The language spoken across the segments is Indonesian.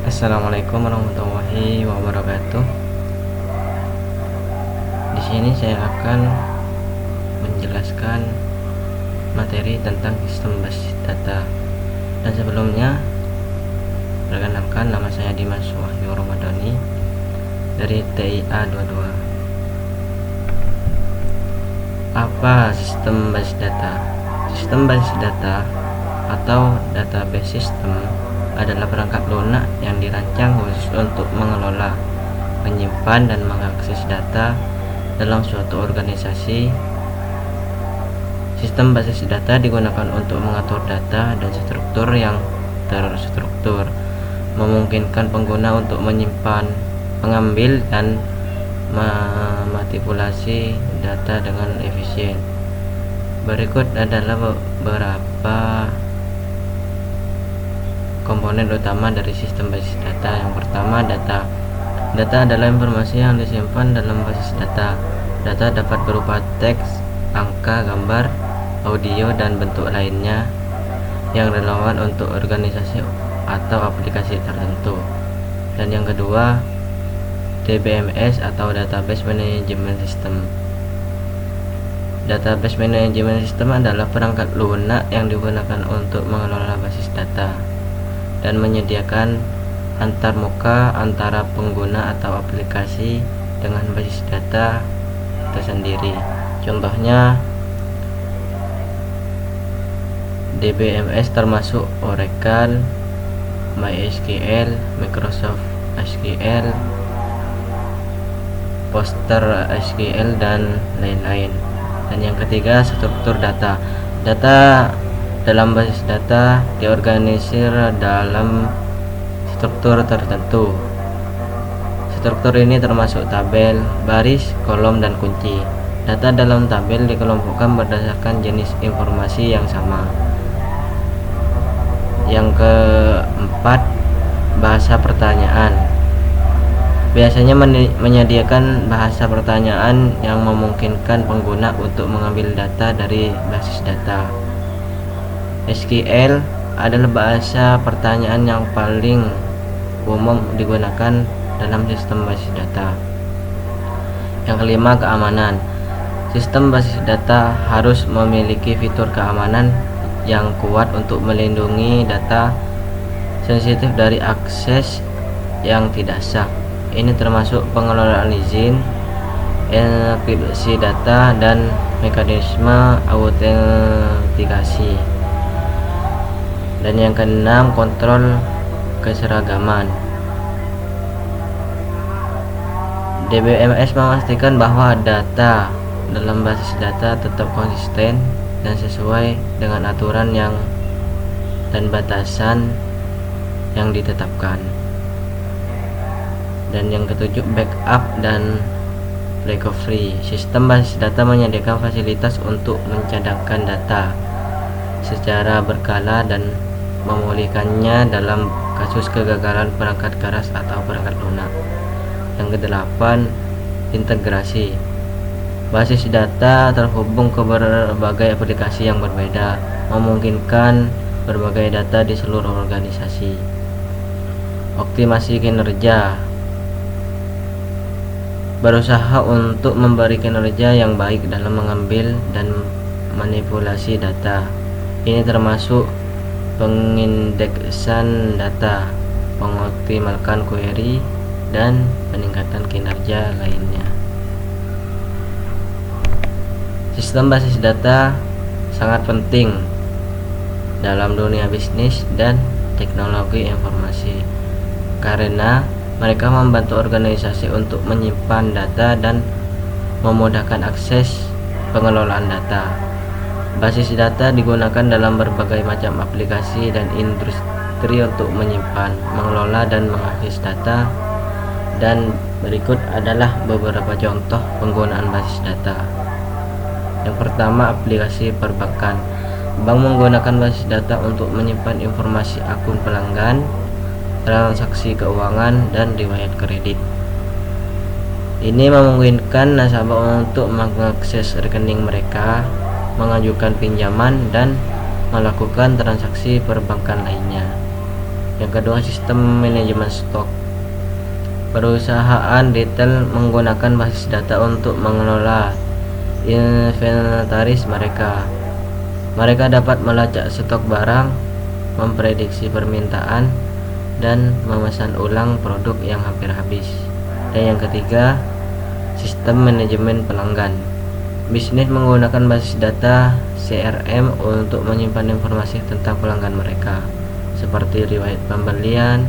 Assalamualaikum warahmatullahi wabarakatuh. Di sini saya akan menjelaskan materi tentang sistem basis data. Dan sebelumnya, perkenalkan, nama saya Dimas Wahyu Ramadhani dari TIA 22. Apa sistem basis data? Sistem basis data atau database system adalah perangkat lunak yang dirancang khusus untuk mengelola, menyimpan, dan mengakses data dalam suatu organisasi. Sistem basis data digunakan untuk mengatur data dan struktur yang terstruktur, memungkinkan pengguna untuk menyimpan, mengambil, dan memanipulasi data dengan efisien. Berikut adalah beberapa komponen utama dari sistem basis data. Yang pertama, data. Data adalah informasi yang disimpan dalam basis data. Data dapat berupa teks, angka, gambar, audio, dan bentuk lainnya yang relevan untuk organisasi atau aplikasi tertentu. Dan yang kedua, DBMS atau Database Management System. Database Management System adalah perangkat lunak yang digunakan untuk mengelola basis data dan menyediakan antarmuka antara pengguna atau aplikasi dengan basis data tersendiri. Contohnya, DBMS termasuk Oracle, MySQL, Microsoft SQL, PostgreSQL, dan lain-lain. Dan yang ketiga, struktur data. Data dalam basis data diorganisir dalam struktur tertentu. Struktur ini termasuk tabel, baris, kolom, dan kunci. Data dalam tabel dikelompokkan berdasarkan jenis informasi yang sama. Yang keempat, bahasa pertanyaan. Biasanya menyediakan bahasa pertanyaan yang memungkinkan pengguna untuk mengambil data dari basis data. SQL adalah bahasa pertanyaan yang paling umum digunakan dalam sistem basis data. Yang kelima, keamanan. Sistem basis data harus memiliki fitur keamanan yang kuat untuk melindungi data sensitif dari akses yang tidak sah. Ini termasuk pengelolaan izin, enkripsi data, dan mekanisme autentikasi. Dan yang keenam, kontrol keseragaman. DBMS memastikan bahwa data dalam basis data tetap konsisten dan sesuai dengan aturan dan batasan yang ditetapkan. Dan yang ketujuh, backup dan recovery. Sistem basis data menyediakan fasilitas untuk mencadangkan data secara berkala dan memulihkannya dalam kasus kegagalan perangkat keras atau perangkat lunak. Yang kedelapan, integrasi. Basis data terhubung ke berbagai aplikasi yang berbeda, memungkinkan berbagai data di seluruh organisasi. Optimasi kinerja. Berusaha untuk memberi kinerja yang baik dalam mengambil dan manipulasi data. Ini termasuk pengindeksan data, mengoptimalkan query, dan peningkatan kinerja lainnya. Sistem basis data sangat penting dalam dunia bisnis dan teknologi informasi karena mereka membantu organisasi untuk menyimpan data dan memudahkan akses pengelolaan data. Basis data digunakan dalam berbagai macam aplikasi dan industri untuk menyimpan, mengelola, dan mengakses data. Dan berikut adalah beberapa contoh penggunaan basis data. Yang pertama, aplikasi perbankan. Bank menggunakan basis data untuk menyimpan informasi akun pelanggan, transaksi keuangan, dan riwayat kredit. Ini memungkinkan nasabah untuk mengakses rekening mereka, mengajukan pinjaman, dan melakukan transaksi perbankan lainnya. Yang kedua, sistem manajemen stok. Perusahaan retail menggunakan basis data untuk mengelola inventaris mereka. Mereka dapat melacak stok barang, memprediksi permintaan, dan memesan ulang produk yang hampir habis. Dan yang ketiga, sistem manajemen pelanggan. Bisnis menggunakan basis data CRM untuk menyimpan informasi tentang pelanggan mereka, seperti riwayat pembelian,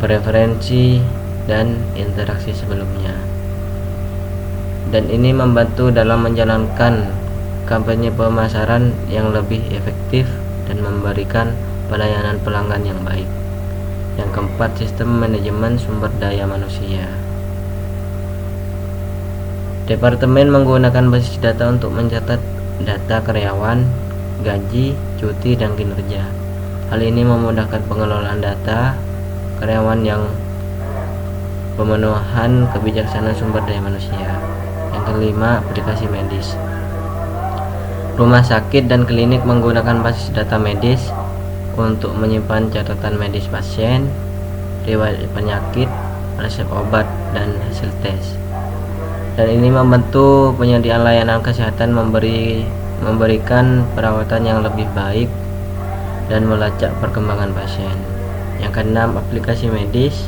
preferensi, dan interaksi sebelumnya. Dan ini membantu dalam menjalankan kampanye pemasaran yang lebih efektif dan memberikan pelayanan pelanggan yang baik. Yang keempat, sistem manajemen sumber daya manusia. Departemen menggunakan basis data untuk mencatat data karyawan, gaji, cuti, dan kinerja. Hal ini memudahkan pengelolaan data karyawan yang pemenuhan kebijaksanaan sumber daya manusia. Yang kelima, aplikasi medis. Rumah sakit dan klinik menggunakan basis data medis untuk menyimpan catatan medis pasien, riwayat penyakit, resep obat, dan hasil tes. Dan ini membantu penyediaan layanan kesehatan memberikan perawatan yang lebih baik dan melacak perkembangan pasien. Yang keenam, aplikasi medis.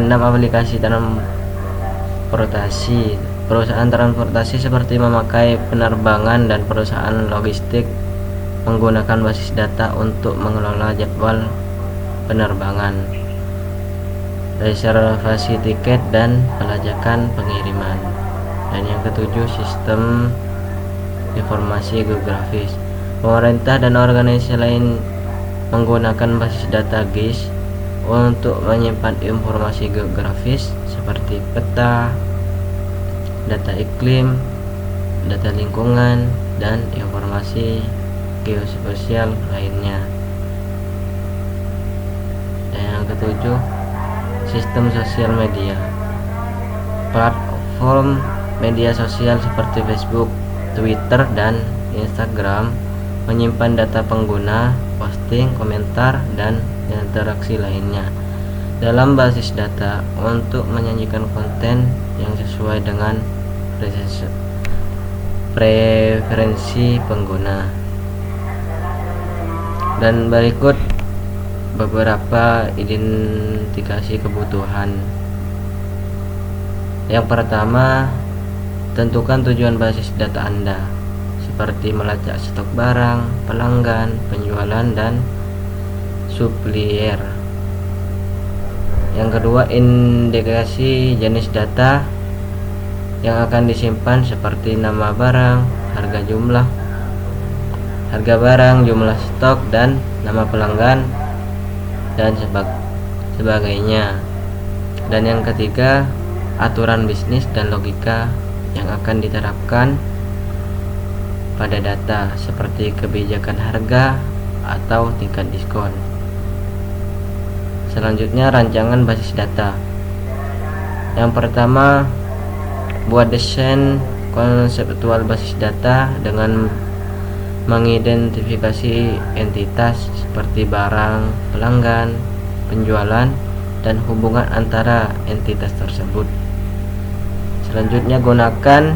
Aplikasi transportasi. Perusahaan transportasi seperti memakai penerbangan dan perusahaan logistik menggunakan basis data untuk mengelola jadwal penerbangan, reservasi tiket, dan pelacakan pengiriman. Dan yang ketujuh, sistem informasi geografis. Pemerintah dan organisasi lain menggunakan basis data GIS untuk menyimpan informasi geografis seperti peta, data iklim, data lingkungan, dan informasi geospasial lainnya. Dan yang ketujuh, sistem sosial media. Platform media sosial seperti Facebook, Twitter, dan Instagram menyimpan data pengguna, posting, komentar, dan interaksi lainnya dalam basis data untuk menyajikan konten yang sesuai dengan preferensi pengguna. Dan berikut beberapa identifikasi kebutuhan. Yang pertama, tentukan tujuan basis data Anda, seperti melacak stok barang, pelanggan, penjualan, dan supplier. Yang kedua, indikasi jenis data yang akan disimpan, seperti nama barang, harga barang, jumlah stok, dan nama pelanggan, dan sebagainya. Dan yang ketiga, aturan bisnis dan logika yang akan diterapkan pada data, seperti kebijakan harga atau tingkat diskon. Selanjutnya, rancangan basis data. Yang pertama, buat desain konseptual basis data dengan mengidentifikasi entitas seperti barang, pelanggan, penjualan, dan hubungan antara entitas tersebut. Selanjutnya, gunakan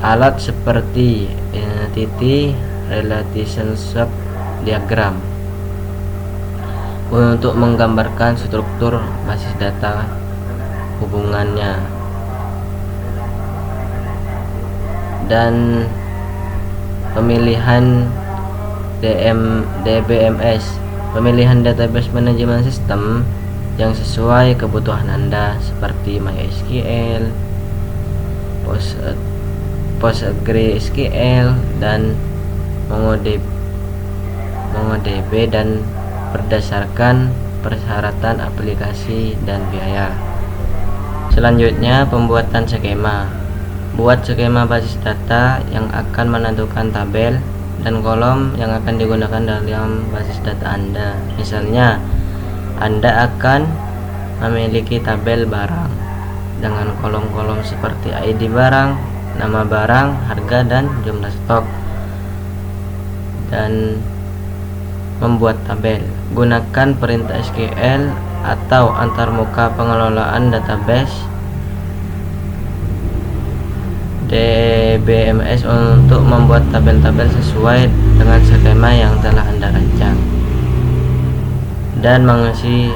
alat seperti Entity Relationship Diagram untuk menggambarkan struktur basis data hubungannya. Dan pemilihan DBMS, pemilihan database manajemen sistem yang sesuai kebutuhan Anda, seperti MySQL, PostgreSQL, dan MongoDB, dan berdasarkan persyaratan aplikasi dan biaya. Selanjutnya, pembuatan skema. Buat skema basis data yang akan menentukan tabel dan kolom yang akan digunakan dalam basis data Anda. Misalnya, Anda akan memiliki tabel barang dengan kolom-kolom seperti ID barang, nama barang, harga, dan jumlah stok. Dan membuat tabel. Gunakan perintah SQL atau antarmuka pengelolaan database DBMS untuk membuat tabel-tabel sesuai dengan skema yang telah Anda rancang. Dan mengisi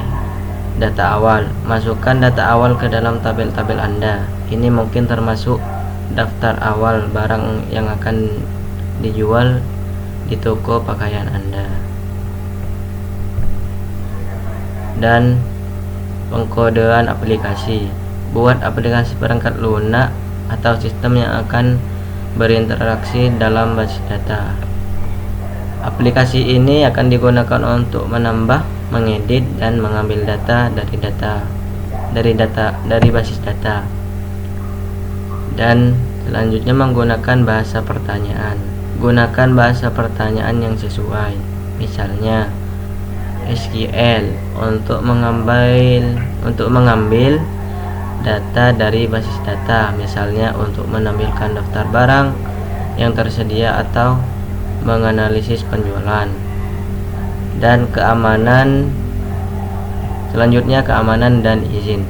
data awal. Masukkan data awal ke dalam tabel-tabel Anda. Ini mungkin termasuk daftar awal barang yang akan dijual di toko pakaian Anda. Dan pengkodean aplikasi. Buat aplikasi perangkat lunak atau sistem yang akan berinteraksi dalam basis data. Aplikasi ini akan digunakan untuk menambah, mengedit, dan mengambil data dari basis data. Dan selanjutnya menggunakan bahasa pertanyaan. Gunakan bahasa pertanyaan yang sesuai. Misalnya SQL untuk mengambil data dari basis data, misalnya untuk menampilkan daftar barang yang tersedia atau menganalisis penjualan. Dan keamanan, selanjutnya keamanan dan izin.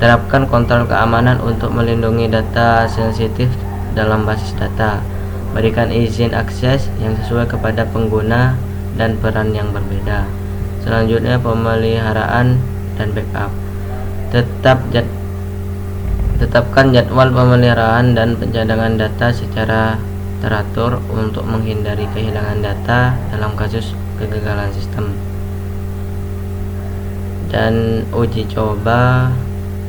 Terapkan kontrol keamanan untuk melindungi data sensitif dalam basis data. Berikan izin akses yang sesuai kepada pengguna dan peran yang berbeda. Selanjutnya pemeliharaan dan backup. Tetapkan jadwal pemeliharaan dan pencadangan data secara teratur untuk menghindari kehilangan data dalam kasus kegagalan sistem. Dan uji coba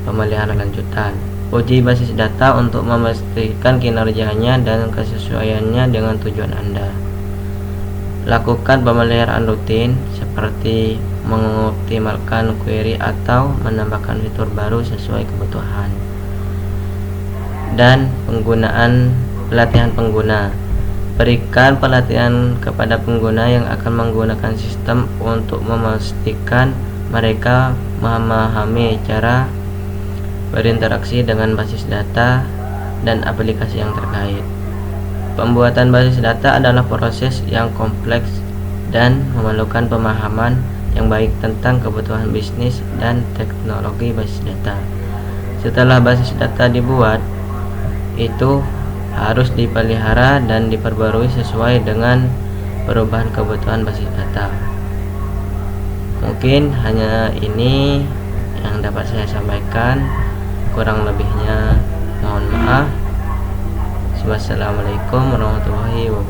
pemeliharaan lanjutan. Uji basis data untuk memastikan kinerjanya dan kesesuaiannya dengan tujuan Anda. Lakukan pemeliharaan rutin seperti mengoptimalkan query atau menambahkan fitur baru sesuai kebutuhan. Dan pelatihan pengguna. Berikan pelatihan kepada pengguna yang akan menggunakan sistem untuk memastikan mereka memahami cara berinteraksi dengan basis data dan aplikasi yang terkait. Pembuatan basis data adalah proses yang kompleks dan memerlukan pemahaman yang baik tentang kebutuhan bisnis dan teknologi basis data. Setelah basis data dibuat, itu harus dipelihara dan diperbarui sesuai dengan perubahan kebutuhan basis data. Mungkin hanya ini yang dapat saya sampaikan, kurang lebihnya mohon maaf. Wassalamualaikum warahmatullahi wabarakatuh.